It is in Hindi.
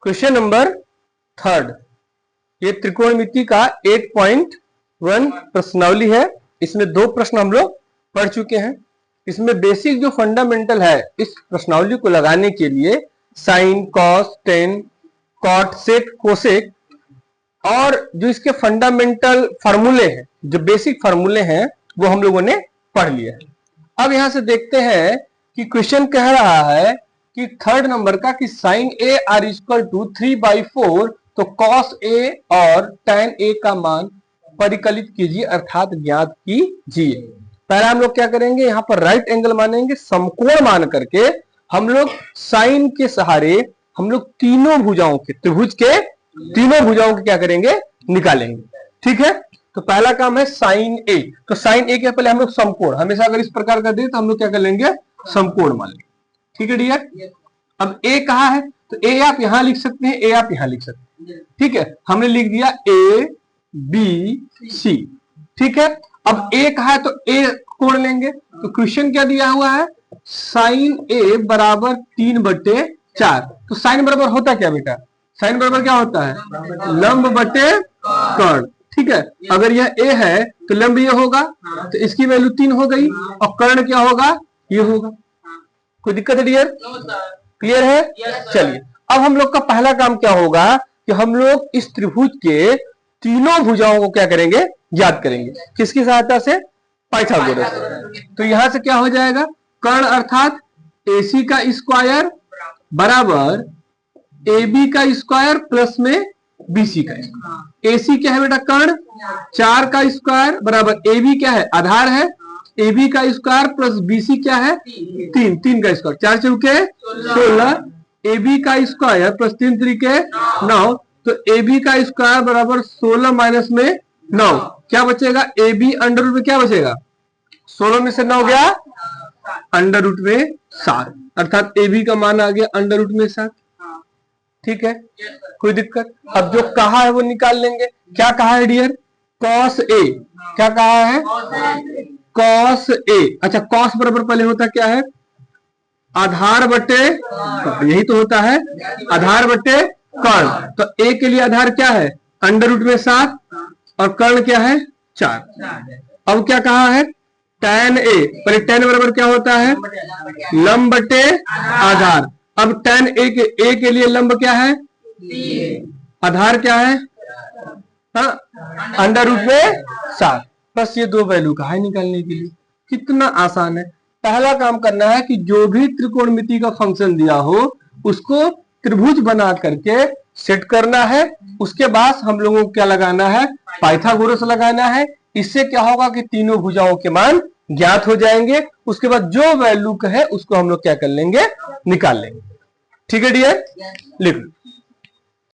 क्वेश्चन नंबर 3, ये त्रिकोणमिति का 8.1 प्रश्नावली है। इसमें 2 प्रश्न हम लोग पढ़ चुके हैं। इसमें बेसिक जो फंडामेंटल है इस प्रश्नावली को लगाने के लिए साइन, कॉस, टेन, कॉट, सेक, कोसेक और जो इसके फंडामेंटल फार्मूले हैं, जो बेसिक फार्मूले हैं, वो हम लोगों ने पढ़ लिया है। अब यहां से देखते हैं कि क्वेश्चन कह रहा है कि 3rd नंबर का कि sine A R equal to 3/4, तो कॉस ए और tan ए का मान परिकलित कीजिए अर्थात ज्ञात कीजिए। पहला हम लोग क्या करेंगे, यहां पर राइट एंगल मानेंगे, समकोण मान करके हम लोग साइन के सहारे हम लोग तीनों भुजाओं के, त्रिभुज के तीनों भुजाओं के क्या करेंगे, निकालेंगे। ठीक है, तो पहला काम है साइन ए। तो साइन ए के पहले हम लोग समकोण, हमेशा अगर इस प्रकार का दे तो हम लोग क्या कर लेंगे, समकोण मान लेंगे। ठीक है डियर। अब ए कहा है, तो ए आप यहां लिख सकते हैं, ए आप यहां लिख सकते हैं। ठीक है, हमने लिख दिया ए बी सी। ठीक है, अब ए कहा है तो ए कोण लेंगे। तो क्वेश्चन क्या दिया हुआ है, साइन ए बराबर 3/4। तो साइन बराबर होता क्या बेटा, साइन बराबर क्या होता है, लंब बटे कर्ण। ठीक है, अगर यह ए है तो लंब ये होगा, तो इसकी वैल्यू 3 हो गई, और कर्ण क्या होगा, ये होगा। कोई दिक्कत है डियर, क्लियर है? चलिए, अब हम लोग का पहला काम क्या होगा कि हम लोग इस त्रिभुज के तीनों भुजाओं को क्या करेंगे, ज्ञात करेंगे। किसकी सहायता से, पाइथागोरस। तो यहां से क्या हो जाएगा, कर्ण अर्थात AC का स्क्वायर बराबर AB का स्क्वायर प्लस में BC का स्क्वायर। AC क्या है बेटा, कर्ण, 4 का स्क्वायर बराबर AB क्या है, आधार है, AB का स्क्वायर प्लस BC क्या है, 3 का स्क्वायर, 4 चौके 16, AB का स्क्वायर प्लस 3 त्रिके 9। तो AB का स्क्वायर बराबर 16 माइनस में 9, क्या बचेगा, AB अंडर रूट में क्या बचेगा, 16 में से 9 गया अंडर रूट में 7, अर्थात AB का मान आ गया अंडर रूट में 7। ठीक है, कोई दिक्कत? अब जो कहा है वो निकाल लेंगे। क्या कहा है डियर, कॉस ए, क्या कहा है, कॉस ए। अच्छा, कॉस बराबर पहले होता क्या है, आधार बटे, यही तो होता है, आधार बटे कर्ण। तो ए के लिए आधार क्या है, अंडर रूट में 7, और कर्ण क्या है, 4। अब क्या कहा है, tan ए, पहले tan बराबर क्या होता है, लंब बटे आधार। अब tan ए के लिए लंब क्या है, आधार क्या है, अंडर रूट में 7। बस ये 2 वैल्यू कहा है निकालने के लिए। कितना आसान है। पहला काम करना है कि जो भी त्रिकोणमिति का फंक्शन दिया हो उसको त्रिभुज बना करके सेट करना है। उसके बाद हम लोगों को क्या लगाना है, पाइथागोरस लगाना है। इससे क्या होगा कि तीनों भुजाओं के मान ज्ञात हो जाएंगे। उसके बाद जो वैल्यू है उसको हम लोग क्या कर लेंगे, निकाल लेंगे। ठीक है डियर, लिख लो।